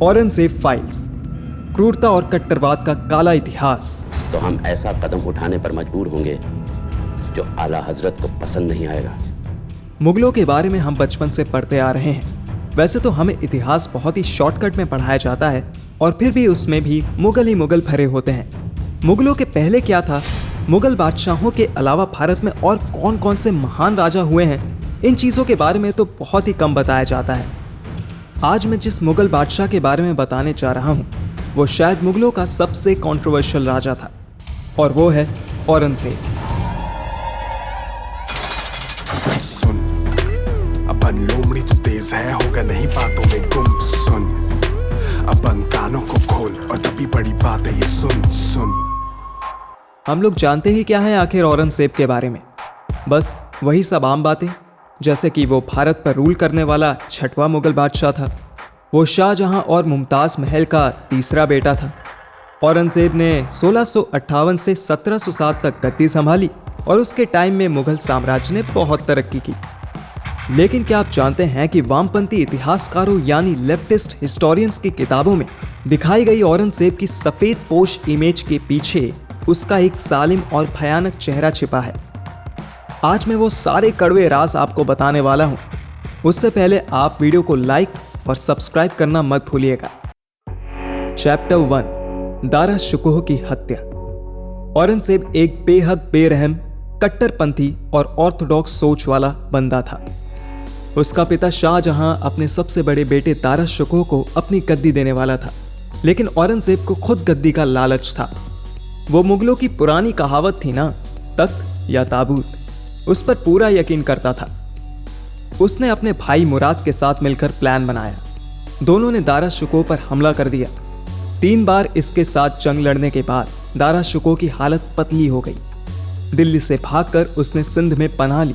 Aurangzeb files, क्रूरता और कट्टरवाद का काला इतिहास। तो हम ऐसा कदम उठाने पर मजबूर होंगे जो आला हजरत को पसंद नहीं आएगा। मुगलों के बारे में हम बचपन से पढ़ते आ रहे हैं। वैसे तो हमें इतिहास बहुत ही शॉर्टकट में पढ़ाया जाता है और फिर भी उसमें भी मुगल ही मुगल भरे होते हैं। मुगलों के पहले क्या था, मुगल बादशाहों के अलावा भारत में और कौन कौन से महान राजा हुए हैं, इन चीज़ों के बारे में तो बहुत ही कम बताया जाता है। आज मैं जिस मुगल बादशाह के बारे में बताने जा रहा हूँ वो शायद मुगलों का सबसे कंट्रोवर्शियल राजा था, और वो है औरंगजेब। सुन, अपन लोमड़ी तो तेज है, होगा नहीं बातों में गुम। सुन, अपन कानों को खोल और तभी बड़ी बात है ये सुन। हम लोग जानते ही क्या है आखिर औरंगजेब के बारे में, बस वही सब आम बातें, जैसे कि वो भारत पर रूल करने वाला छठवां मुगल बादशाह था। वो शाहजहां और मुमताज़ महल का तीसरा बेटा था। औरंगजेब ने 1658 से 1707 तक गद्दी संभाली और उसके टाइम में मुगल साम्राज्य ने बहुत तरक्की की। लेकिन क्या आप जानते हैं कि वामपंथी इतिहासकारों यानी लेफ्टिस्ट हिस्टोरियंस की किताबों में दिखाई गई औरंगजेब की सफ़ेद पोश इमेज के पीछे उसका एक जालिम और भयानक चेहरा छिपा है। आज मैं वो सारे कड़वे राज आपको बताने वाला हूँ। उससे पहले आप वीडियो को लाइक और सब्सक्राइब करना मत भूलिएगा। चैप्टर 1, दारा शुकोह की हत्या। औरंगजेब एक बेहद बेरहम, कट्टरपंथी और ऑर्थोडॉक्स सोच वाला बंदा था। उसका पिता शाहजहां अपने सबसे बड़े बेटे दारा शुकोह को अपनी गद्दी देने वाला था, लेकिन औरंगजेब को खुद गद्दी का लालच था। वो मुगलों की पुरानी कहावत थी ना, तख्त या ताबूत, उस पर पूरा यकीन करता था। उसने अपने भाई मुराद के साथ मिलकर प्लान बनाया। दोनों ने दारा शुकोह पर हमला कर दिया। 3 बार इसके साथ जंग लड़ने के बाद दारा शुकोह की हालत पतली हो गई। दिल्ली से भागकर उसने सिंध में पनाह ली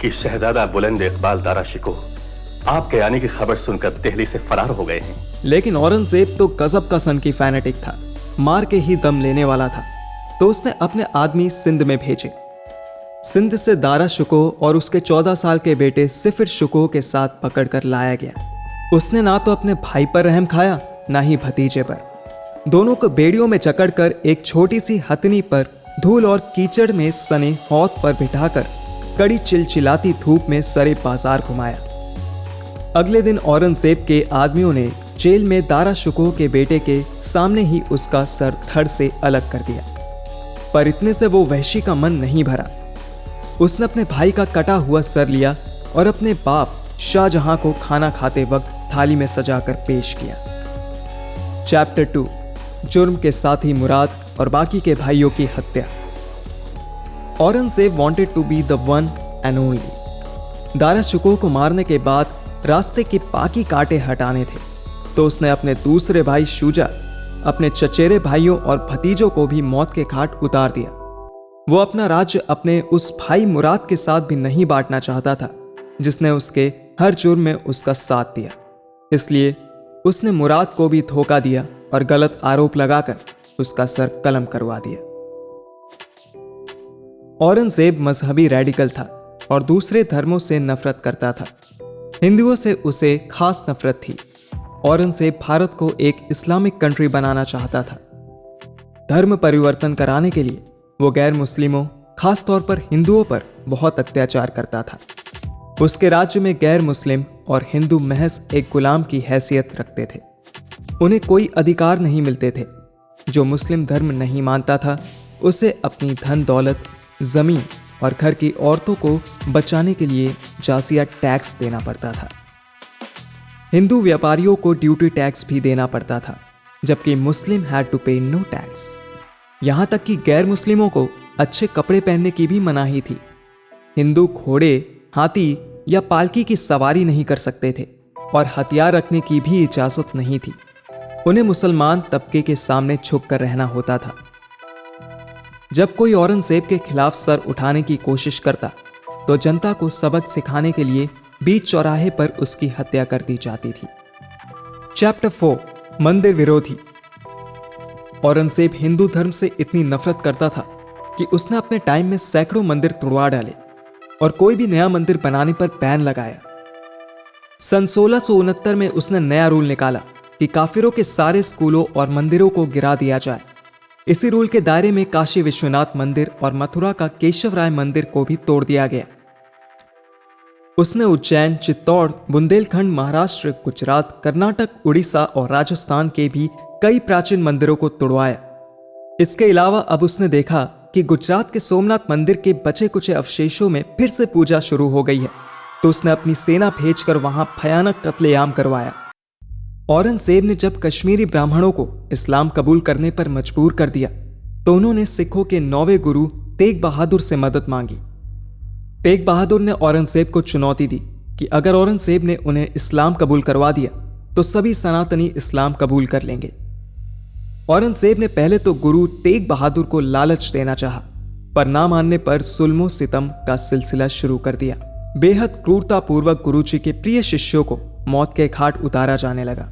कि शहजादा बुलंद इकबाल दारा शिकोह आपके आने की खबर सुनकर दिल्ली से फरार हो गए हैं। लेकिन औरंगजेब तो गजब का सन की फैनेटिक था, मार के ही दम लेने वाला था। तो उसने अपने आदमी सिंध में भेजे। सिंध से दारा शुकोह और उसके 14 साल के बेटे सिफिर शुकोह के साथ पकड़कर लाया गया। उसने ना तो अपने भाई पर रहम खाया, ना ही भतीजे पर। दोनों को बेड़ियों में जकड़कर एक छोटी सी हथनी पर धूल और कीचड़ में सने हौद पर बिठाकर कड़ी चिलचिलाती धूप में सरे बाजार घुमाया। अगले दिन औरंगजेब के आदमियों ने जेल में दारा शुकोह के बेटे के सामने ही उसका सर धड़ से अलग कर दिया। पर इतने से वो वहशी का मन नहीं भरा। उसने अपने भाई का कटा हुआ सर लिया और अपने बाप शाहजहां को खाना खाते वक्त थाली में सजाकर पेश किया। चैप्टर 2, जुर्म के साथी मुराद और बाकी के भाइयों की हत्या। Aurangzeb wanted to be the one and only. Dara Shukoh को मारने के बाद रास्ते के बाकी कांटे हटाने थे, तो उसने अपने दूसरे भाई शुजा, अपने चचेरे भाइयों और भतीजों को भी मौत के घाट उतार दिया। वो अपना राज्य अपने उस भाई मुराद के साथ भी नहीं बांटना चाहता था, जिसने उसके हर जुर्म में उसका साथ दिया। इसलिए उसने मुराद को भी धोखा दिया और गलत आरोप लगाकर उसका सर कलम करवा दिया। औरंगजेब मजहबी रेडिकल था और दूसरे धर्मों से नफरत करता था। हिंदुओं से उसे खास नफरत थी। औरंगजेब भारत को एक इस्लामिक कंट्री बनाना चाहता था। धर्म परिवर्तन कराने के लिए वो गैर मुस्लिमों, खास तौर पर हिंदुओं पर बहुत अत्याचार करता था। उसके राज्य में गैर मुस्लिम और हिंदू महज एक गुलाम की हैसियत रखते थे। उन्हें कोई अधिकार नहीं मिलते थे। जो मुस्लिम धर्म नहीं मानता था उसे अपनी धन दौलत, जमीन और घर की औरतों को बचाने के लिए जाजिया टैक्स देना पड़ता था। हिंदू व्यापारियों को ड्यूटी टैक्स भी देना पड़ता था, जबकि मुस्लिम हैड टू पे नो टैक्स। यहाँ तक कि गैर मुस्लिमों को अच्छे कपड़े पहनने की भी मनाही थी। हिंदू घोड़े, हाथी या पालकी की सवारी नहीं कर सकते थे और हथियार रखने की भी इजाजत नहीं थी। उन्हें मुसलमान तबके के सामने झुक कर रहना होता था। जब कोई औरंगजेब के खिलाफ सर उठाने की कोशिश करता तो जनता को सबक सिखाने के लिए बीच चौराहे पर उसकी हत्या कर दी जाती थी। चैप्टर 4, मंदिर विरोधी। औरंगजेब हिंदू धर्म से इतनी नफरत करता था कि उसने अपने टाइम में सैकड़ों मंदिर तुड़वा डाले और कोई भी नया मंदिर बनाने पर बैन लगाया। सन 1669 में उसने नया रूल निकाला कि काफिरों के सारे स्कूलों और मंदिरों को गिरा दिया जाए। इसी रूल के दायरे में काशी विश्वनाथ मंदिर और मथुरा का केशव राय मंदिर को भी तोड़ दिया गया। उसने उज्जैन, चित्तौड़, बुंदेलखंड, महाराष्ट्र, गुजरात, कर्नाटक, उड़ीसा और राजस्थान के भी कई प्राचीन मंदिरों को तोड़वाया। इसके अलावा अब उसने देखा कि गुजरात के सोमनाथ मंदिर के बचे कुचे अवशेषों में फिर से पूजा शुरू हो गई है, तो उसने अपनी सेना भेजकर वहां भयानक कत्लेआम करवाया। औरंगजेब ने जब कश्मीरी ब्राह्मणों को इस्लाम कबूल करने पर मजबूर कर दिया तो उन्होंने सिखों के 9वें गुरु तेग बहादुर से मदद मांगी। तेग बहादुर ने औरंगजेब को चुनौती दी कि अगर औरंगजेब ने उन्हें इस्लाम कबूल करवा दिया तो सभी सनातनी इस्लाम कबूल कर लेंगे। औरंगजेब ने पहले तो गुरु तेग बहादुर को लालच देना चाहा, पर ना मानने पर जुल्मो सितम का सिलसिला शुरू कर दिया। बेहद क्रूरतापूर्वक गुरुजी के प्रिय शिष्यों को मौत के घाट उतारा जाने लगा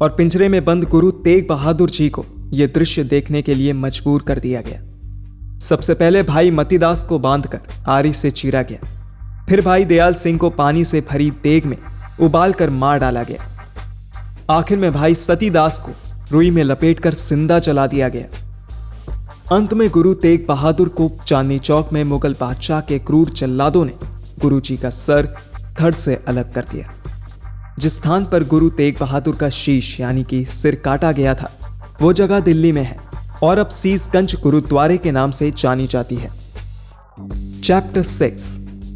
और पिंजरे में बंद गुरु तेग बहादुर जी को यह दृश्य देखने के लिए मजबूर कर दिया गया। सबसे पहले भाई मतीदास को बांधकर आरी से चीरा गया, फिर भाई दयाल सिंह को पानी से भरी देग में उबालकर मार डाला गया। आखिर में भाई सतीदास को रुई में लपेटकर जिंदा जला दिया गया। अंत में गुरु तेग बहादुर को चांदनी चौक में मुगल बादशाह के क्रूर जल्लादों ने गुरुजी का सर धड़ से अलग कर दिया। जिस स्थान पर गुरु तेग बहादुर का शीश यानी कि सिर काटा गया था वो जगह दिल्ली में है और अब सीसगंज गुरुद्वारे के नाम से जानी जाती है। चैप्टर 6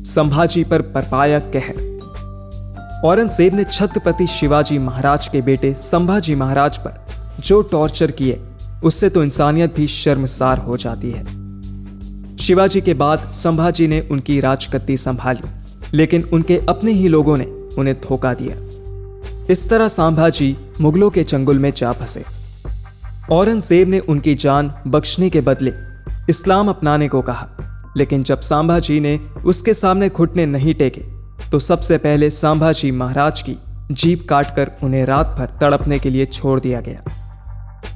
संभाजी पर बरपाया कहर। औरंगजेब ने छत्रपति शिवाजी महाराज के बेटे संभाजी महाराज पर जो टॉर्चर किए उससे तो इंसानियत भी शर्मसार हो जाती है। शिवाजी के बाद संभाजी ने उनकी राजगद्दी संभाली, लेकिन उनके अपने ही लोगों ने उन्हें धोखा दिया। इस तरह संभाजी मुगलों के चंगुल में जा फंसे। औरंगजेब ने उनकी जान बख्शने के बदले इस्लाम अपनाने को कहा, लेकिन जब संभाजी ने उसके सामने घुटने नहीं टेके तो सबसे पहले संभाजी महाराज की जीभ काटकर उन्हें रात भर तड़पने के लिए छोड़ दिया गया।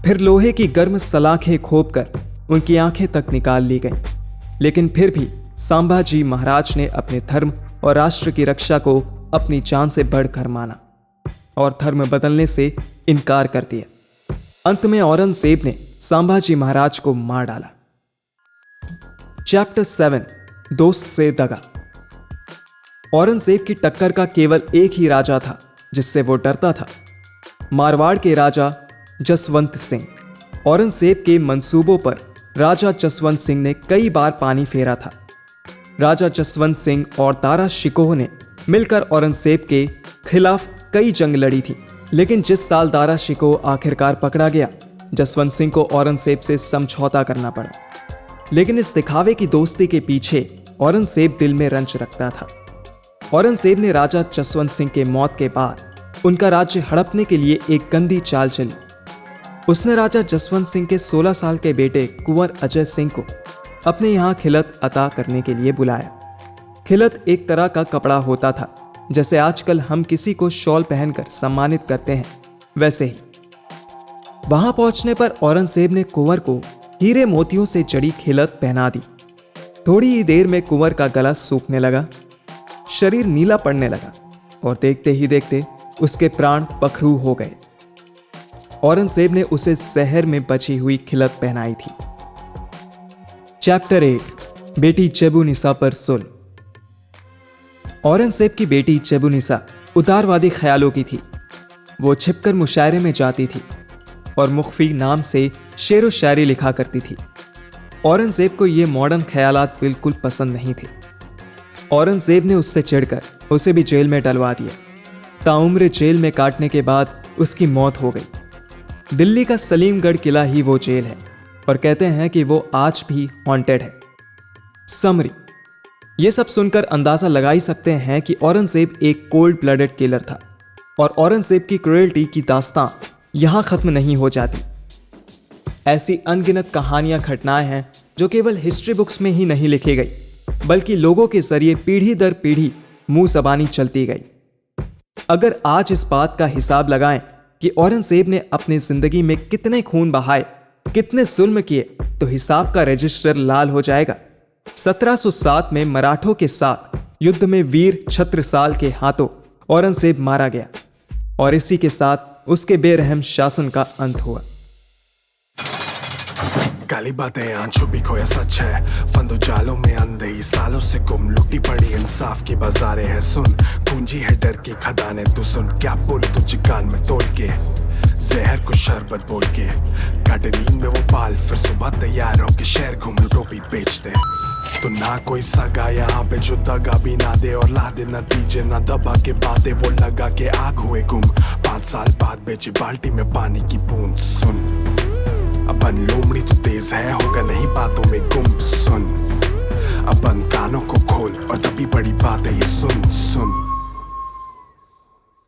फिर लोहे की गर्म सलाखें खोपकर उनकी आंखें तक निकाल ली गईं, लेकिन फिर भी संभाजी महाराज ने अपने धर्म और राष्ट्र की रक्षा को अपनी जान से बढ़कर माना और धर्म बदलने से इनकार कर दिया। अंत में औरंगजेब ने संभाजी महाराज को मार डाला। चैप्टर 7 दोस्त से दगा। औरंगजेब की टक्कर का केवल एक ही राजा था जिससे वो डरता था, मारवाड़ के राजा जसवंत सिंह। औरंगजेब के मंसूबों पर राजा जसवंत सिंह ने कई बार पानी फेरा था। राजा जसवंत सिंह और दारा शिकोह ने मिलकर औरंगजेब के खिलाफ कई जंग लड़ी थी, लेकिन जिस साल दारा शिकोह आखिरकार पकड़ा गया, जसवंत सिंह को औरंगजेब से समझौता करना पड़ा। लेकिन इस दिखावे की दोस्ती के पीछे औरंगजेब दिल में रंज रखता था। औरंगजेब ने राजा जसवंत सिंह के मौत के बाद उनका राज्य हड़पने के लिए एक गंदी चाल चली। उसने राजा जसवंत सिंह के 16 साल के बेटे कुंवर अजय सिंह को अपने यहाँ खिलत अता करने के लिए बुलाया। खिलत एक तरह का कपड़ा होता था, जैसे आजकल हम किसी को शॉल पहनकर सम्मानित करते हैं, वैसे ही। वहां पहुंचने पर औरंगजेब ने कुंवर को हीरे मोतियों से जड़ी खिलत पहना दी। थोड़ी ही देर में कुंवर का गला सूखने लगा, शरीर नीला पड़ने लगा और देखते ही देखते उसके प्राण पखरू हो गए। औरंगजेब ने उसे जहर में बची हुई खिलत पहनाई थी। चैप्टर 8 बेटी चेबुनिसा पर सुल। औरंगजेब की बेटी चेबुनिसा उदारवादी ख्यालों की थी। वो छिपकर मुशायरे में जाती थी और मुख्फी नाम से शेर व शायरी लिखा करती थी। औरंगजेब को ये मॉडर्न ख्यालात बिल्कुल पसंद नहीं थे। औरंगजेब ने उससे चिढ़कर उसे भी जेल में डलवा दिया। ताउम्र जेल में काटने के बाद उसकी मौत हो गई। दिल्ली का सलीमगढ़ किला ही वो जेल है और कहते हैं कि वो आज भी हॉन्टेड है। समरी। ये सब सुनकर अंदाजा लगा ही सकते हैं कि औरंगजेब एक कोल्ड ब्लडेड किलर था और औरंगजेब की क्रूरल्टी की दास्तां यहां खत्म नहीं हो जाती। ऐसी अनगिनत कहानियां, घटनाएं हैं जो केवल हिस्ट्री बुक्स में ही नहीं लिखी गई, बल्कि लोगों के जरिए पीढ़ी दर पीढ़ी मुंह जबानी चलती गई। अगर आज इस बात का हिसाब लगाएं कि औरंगजेब ने अपनी जिंदगी में कितने खून बहाए, कितने जुल्म किए, तो हिसाब का रजिस्टर लाल हो जाएगा। 1707 में मराठों के साथ युद्ध में वीर छत्रसाल के हाथों औरंगजेब मारा गया और इसी के साथ उसके बेरहम शासन का अंत हुआ। काली बातें यहाँ छुपी खोया सच है, फंदो जालों में अंधे सालों से गुम, लुटी पड़ी इंसाफ की बाजारें हैं सुन, पूंजी है डर की खदाने तू सुन, क्या बोले तुझे कान में तोल के, जहर को शरबत बोल के, काटे नींद में वो पाल, फिर सुबह तैयार होके शहर घूमे टोपी बेचते। तो ना कोई सगा यहाँ पे जो दगा भी ना दे और ला दे नतीजे ना दबा के बातें, वो लगा के आग हुए गुम, 5 साल बाद बेची बाल्टी में पानी की बूंद। सुन अपन लोमड़ी तो तेज है, होगा नहीं बातों में गुम। सुन अपन कानों को खोल और तभी बड़ी बात है ये सुन। सुन